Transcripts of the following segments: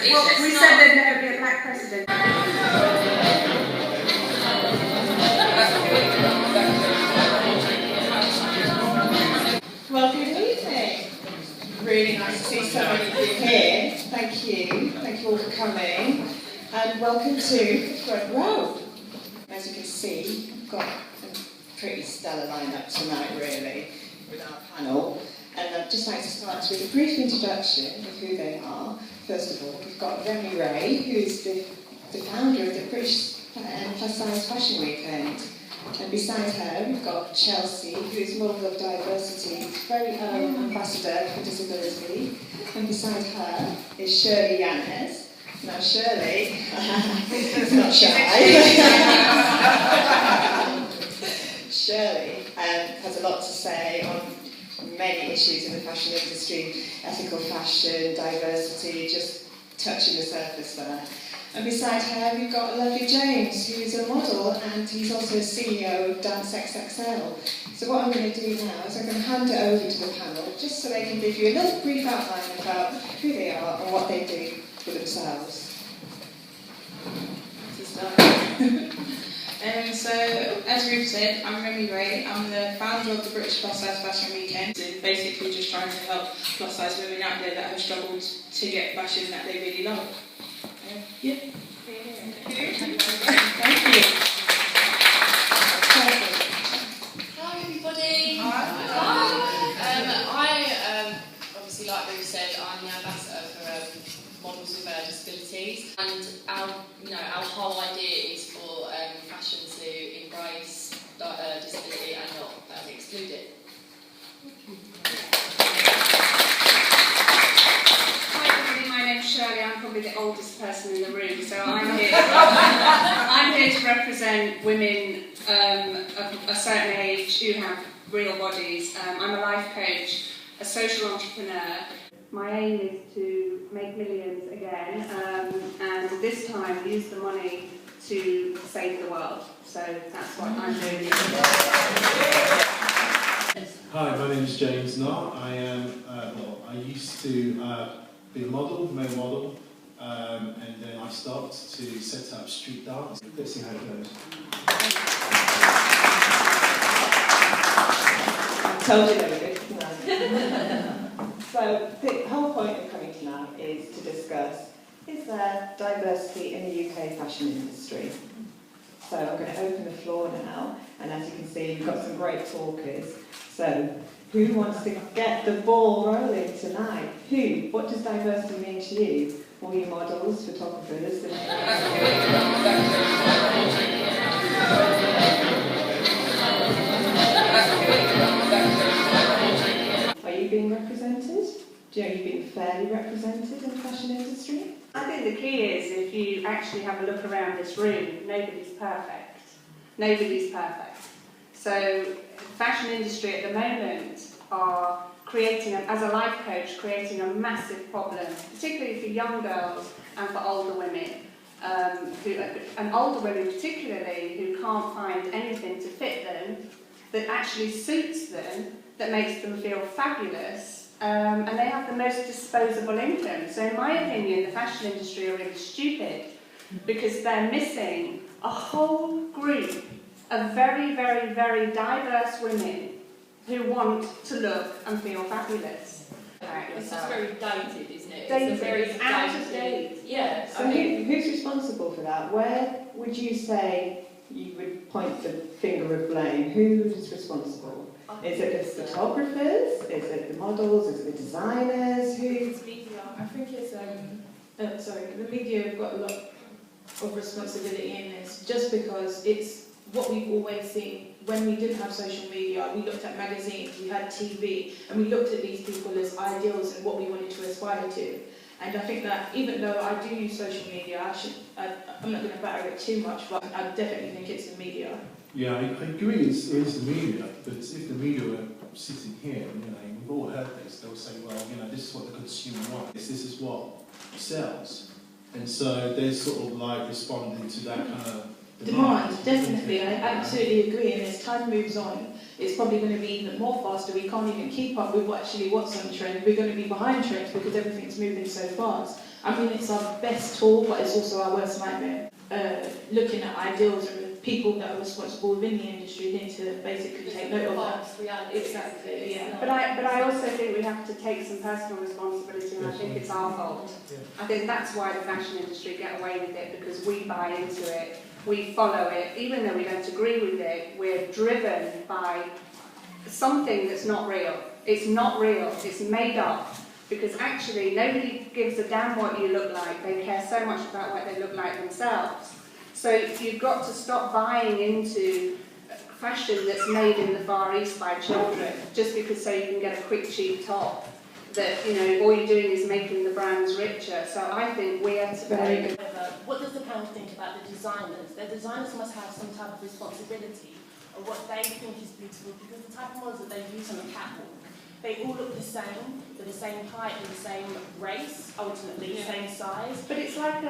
Well, we said there'd never be a black president. Well, good evening. Really nice to see so many of you here. Thank you. Thank you all for coming. And welcome to the front row. As you can see, we've got a pretty stellar lineup tonight, really, with our panel. And I'd just like to start with a brief introduction of who they are. First of all, we've got Remi, who's the founder of the British Plus Size Fashion Weekend. And beside her, we've got Chelsey, who is Model of Diversity, very own ambassador for disability. And beside her is Shirley Yanez. Now Shirley, is not shy. Shirley has a lot to say on many issues in the fashion industry, ethical fashion, diversity, just touching the surface there. And beside her, we've got lovely James, who is a model, and he's also CEO of Dance XXL. So what I'm going to do now is I'm going to hand it over to the panel, just so they can give you a little brief outline about who they are and what they do for themselves. To start. So, as Ruth said, I'm Remi. I'm the founder of the British Plus Size Fashion Weekend, and basically just trying to help plus size women out there that have struggled to get fashion that they really love. Yeah. Thank you. Hi everybody. Hi. I obviously, like Ruth said, I'm the ambassador for models with disabilities, and our whole idea is for fashion to embrace disability and not exclude it. My name's Shirley. I'm probably the oldest person in the room, so I'm here to represent women of a certain age who have real bodies. I'm a life coach, a social entrepreneur. My aim is to make millions again, and this time use the money to save the world. So that's what I'm doing. Hi, my name is James Narh. I used to be a model, male model, and then I started to set up street dance. Let's see how it goes. I told you they were good. So the whole point of coming tonight is to discuss, is there diversity in the UK fashion industry? So I'm going to open the floor now, and as you can see, we've got some great talkers. So who wants to get the ball rolling tonight? Who? What does diversity mean to you? All you models, photographers. Are you being represented? Do you know you've been fairly represented in the fashion industry? I think the key is, if you actually have a look around this room, nobody's perfect. Nobody's perfect. So the fashion industry at the moment are creating, as a life coach, creating a massive problem, particularly for young girls and for older women. And older women particularly, who can't find anything to fit them, that actually suits them, that makes them feel fabulous, and they have the most disposable income. So in my opinion, the fashion industry are really stupid, because they're missing a whole group of very, very, very diverse women who want to look and feel fabulous. This is very dated, isn't it? Dated. It's a very It's out of date. Yeah. So who's responsible for that? Where would you say you would point the finger of blame? Who is responsible? Is it the photographers? Is it the models? Is it the designers? It's media. I think it's the media have got a lot of responsibility in this, just because it's what we've always seen. When we didn't have social media, we looked at magazines, we had TV, and we looked at these people as ideals and what we wanted to aspire to. And I think that even though I do use social media, I'm not going to batter it too much, but I definitely think it's the media. Yeah, I agree it's the media, but if the media were sitting here, we've all heard this, they'll say, well, this is what the consumer wants, this is what sells. And so they're sort of like responding to that kind of demand, definitely. I absolutely agree, and as time moves on, it's probably going to be even more faster. We can't even keep up with what's on trend. We're going to be behind trends because everything's moving so fast. I mean, it's our best tool, but it's also our worst nightmare. Looking at ideals and the people that are responsible within the industry need to basically take note of that. Exactly, yeah. But I also think we have to take some personal responsibility, and I think it's our fault. I think that's why the fashion industry get away with it, because we buy into it, we follow it, even though we don't agree with it, we're driven by something that's not real. It's not real, it's made up. Because actually, nobody gives a damn what you look like. They care so much about what they look like themselves. So you've got to stop buying into fashion that's made in the Far East by children, just because so you can get a quick, cheap top. That, you know, all you're doing is making the brands richer. So I think we're very good. What does the panel think about the designers? The designers must have some type of responsibility of what they think is beautiful, because the type of models that they use on the catwalk, they all look the same, they're the same height and the same race, ultimately, same size. But it's like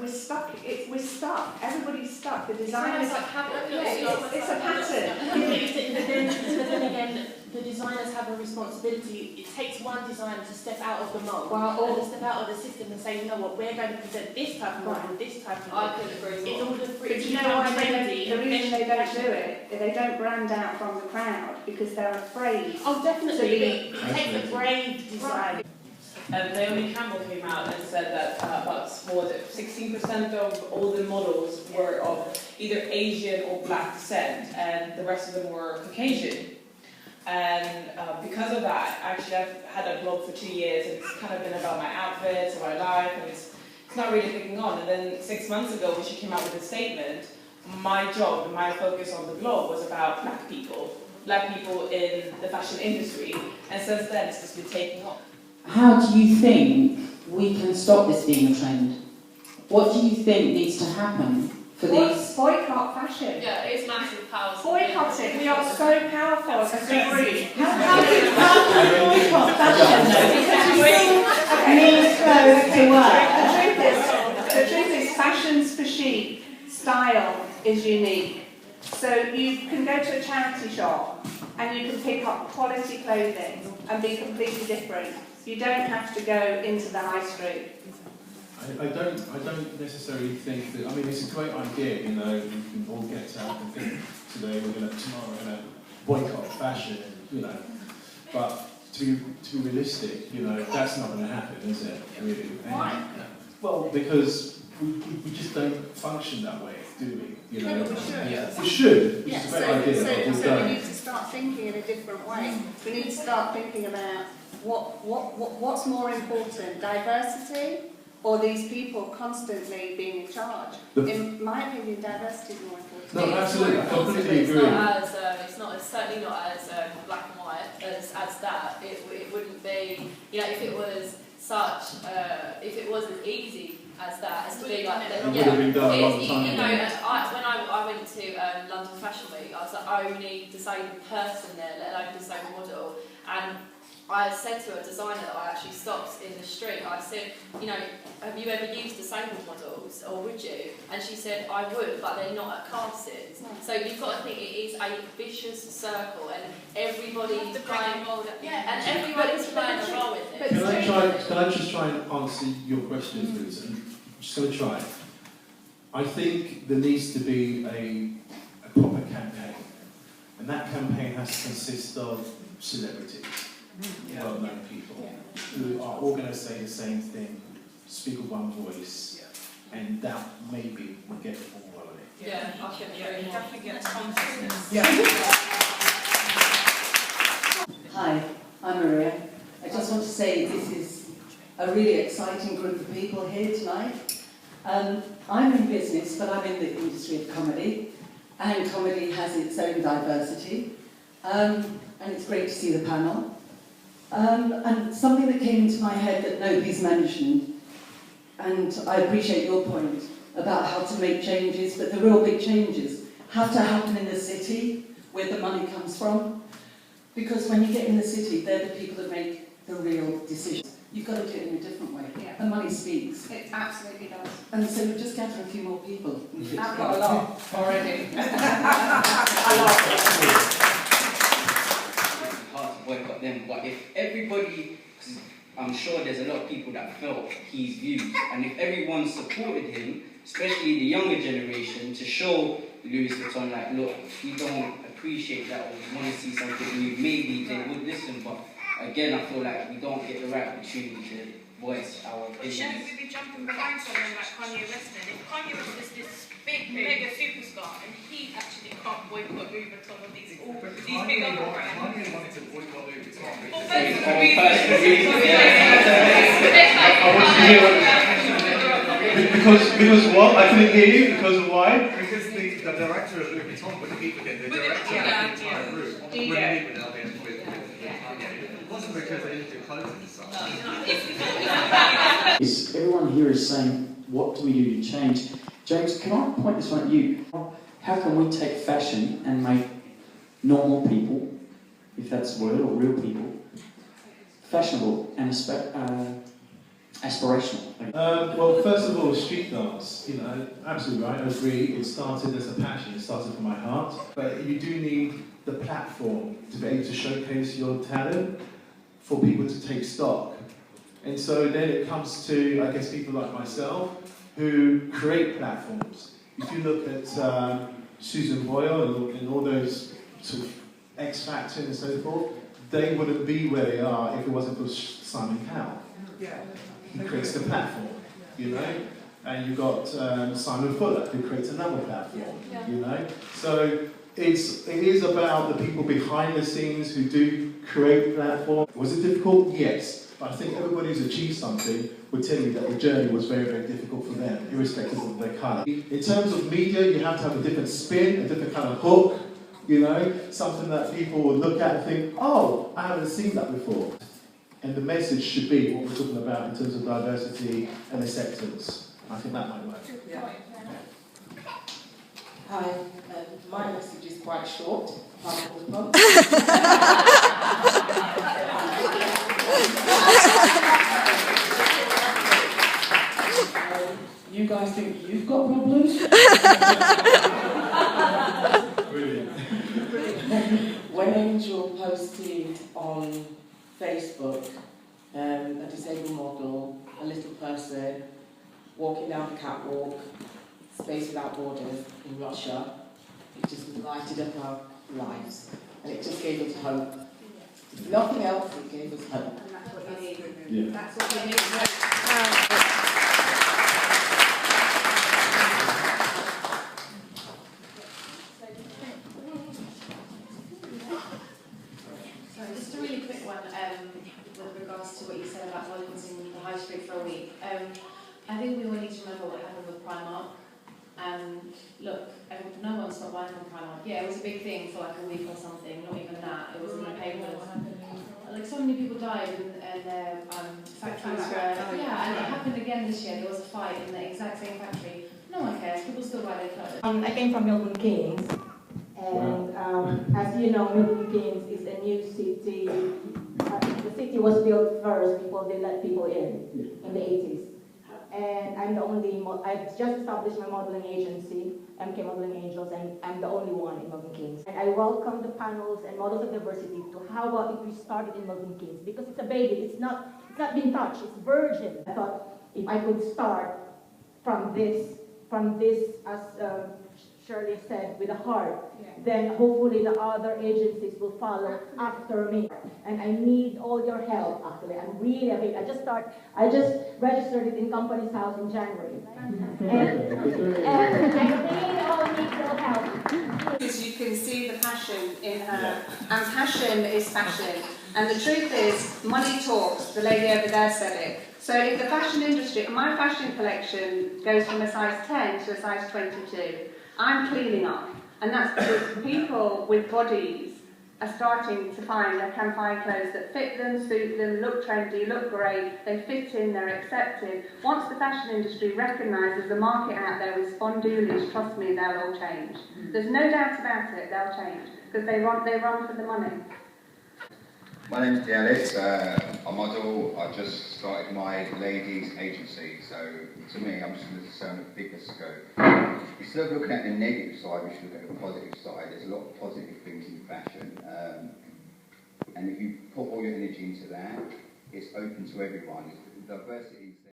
we're stuck. We're stuck. Everybody's stuck. The designers It's a pattern. But then again, the designers have a responsibility. It takes one designer to step out of the mold, and to step out of the system and say, you know what, we're going to present this type of model, this type of model. I couldn't agree In more. order for it But to you know become why trendy. the reason they don't do it? They don't brand out from the crowd because they're afraid. Oh, definitely. To But it takes a brave design. Naomi Campbell came out and said that about 16% of all the models were of either Asian or black descent, and the rest of them were Caucasian. And because of that, actually I've had a blog for 2 years, and it's kind of been about my outfits and my life, and it's not really picking on. And then 6 months ago, when she came out with a statement, my job and my focus on the blog was about black people in the fashion industry, and since then it's just been taking off. How do you think we can stop this being a trend? What do you think needs to happen for these? Boycott fashion. Yeah, it's massive power. Boycott it. We are so powerful as a group. How can we boycott fashion though? Because we need clothes to wear. The truth is, fashion's for chic. Style is unique. So you can go to a charity shop and you can pick up quality clothing and be completely different. You don't have to go into the high street. I don't necessarily think that. I mean, it's a great idea. You know, we can all get out and think tomorrow we're going to boycott fashion. You know, but to be realistic, you know, that's not going to happen, is it? Really? Why? Well, because we just don't function that way, do we? You know, No, but we should. Yeah, we should. Which Yeah, is a great idea, but we so don't. we need to start thinking in a different way. We need to start thinking about what's more important, diversity or these people constantly being in charge. In my opinion, diversity is more important. No, absolutely, I completely agree. It's certainly not as black and white as that. It wouldn't be, you know, if it was if it was as easy as that, as to be like, it would have been done a long time you know, ago. when I went to London Fashion Week, I was the only disabled person there, let alone disabled model, and I said to a designer that I actually stopped in the street, I said, you know, have you ever used disabled models, or would you? And she said, I would, but they're not at castings. So you've got to think it is a vicious circle, and everybody's playing, and everybody's playing a role in it. Can I just try and answer your question, Ruth? I'm just going to try. I think there needs to be a proper campaign, and that campaign has to consist of celebrities. Well-known people who are all going to say the same thing, speak with one voice, and that maybe will get the ball rolling. Yeah, I can agree more. Definitely gets consciousness. Hi, I'm Maria. I just want to say this is a really exciting group of people here tonight. I'm in business, but I'm in the industry of comedy, and comedy has its own diversity, and it's great to see the panel. And something that came into my head that nobody's mentioned, and I appreciate your point about how to make changes, but the real big changes have to happen in the city where the money comes from. Because when you get in the city, they're the people that make the real decisions. You've got to do it in a different way. Yeah. The money speaks. It absolutely does. And so we just gather a few more people. I've got a lot already. Hard to boycott them, but if everybody, I'm sure there's a lot of people that felt his views. And if everyone supported him, especially the younger generation, to show Louis Vuitton, like, look, we don't appreciate that or we want to see something new, maybe they would listen. But again, I feel like we don't get the right opportunity to voice our opinions. Shouldn't we be jumping behind someone like Kanye West then? If Kanye West is this big, mega superstar and he actually can't boycott Louis Vuitton or these big other brands. Kanye wanted to boycott Louis Vuitton. Well, personal I want to hear what... Because what? I couldn't hear you. Because of why? Because the director of Louis Vuitton wouldn't meet with him. The director of Ruth wouldn't meet with Kanye. It wasn't because they didn't do clothing and stuff. Everyone here is saying, what do we do to change? James, can I point this one at you? How can we take fashion and make normal people, if that's the word, or real people, fashionable and aspirational? Well, first of all, street dance, you know, absolutely right, I agree. It started as a passion, it started from my heart. But you do need the platform to be able to showcase your talent for people to take stock. And so then it comes to, I guess, people like myself who create platforms. If you look at Susan Boyle and all those sort of X Factor and so forth, they wouldn't be where they are if it wasn't for Simon Cowell. He creates the platform, you know? And you've got Simon Fuller, who creates another platform, you know? So it is about the people behind the scenes who do create platforms. Was it difficult? Yes. But I think everybody who's achieved something would tell you that the journey was very, very difficult for them, irrespective of their colour. In terms of media, you have to have a different spin, a different kind of hook, you know, something that people will look at and think, oh, I haven't seen that before. And the message should be what we're talking about in terms of diversity and acceptance. I think that might work. Hi, my message is quite short. You guys think you've got problems? Brilliant. When Angel posted on Facebook a disabled model, a little person, walking down the catwalk, Space Without Borders in Russia, it just lighted up our lives. And it just gave us hope. If nothing else, it gave us hope. And that's what you need. Yeah. That's what we need. Sorry, just a really quick one with regards to what you said about workers in the high street for a week. I think we all need to remember what happened with Primark. And look, no one stopped buying from Primark. Yeah, it was a big thing for like a week or something, not even that. It was in the papers. Like so many people died and their factories were... Yeah, and it happened again this year. There was a fight in the exact same factory. No one cares. People still buy their clothes. I came from Milton Keynes. And as you know, Milton Keynes is a new city. The city was built first before they let people in the 80s. And I'm the only, I just established my modeling agency, MK Modeling Angels, and I'm the only one in Milton Keynes. And I welcome the panels and models of diversity to how about if we started in Milton Keynes, because it's a baby, it's not been touched, it's virgin. I thought if I could start from this as Shirley said, with a heart, then hopefully the other agencies will follow after me. And I need all your help, actually. I just registered it in Company's House in January. And I really all need your help. Because you can see the passion in her, and passion is fashion. And the truth is, money talks, the lady over there said it. So if the fashion industry, my fashion collection goes from a size 10 to a size 22, I'm cleaning up, and that's because people with bodies are starting to can find clothes that fit them, suit them, look trendy, look great, they fit in, they're accepted. Once the fashion industry recognises the market out there with spondoolies, trust me, they'll all change. There's no doubt about it, they'll change, because they run for the money. My name's Yanez, I'm a model. I just started my ladies agency, so to me, I'm just going to say on the bigger scope. Instead of looking at the negative side, we should look at the positive side. There's a lot of positive things in fashion, and if you put all your energy into that, it's open to everyone. Diversity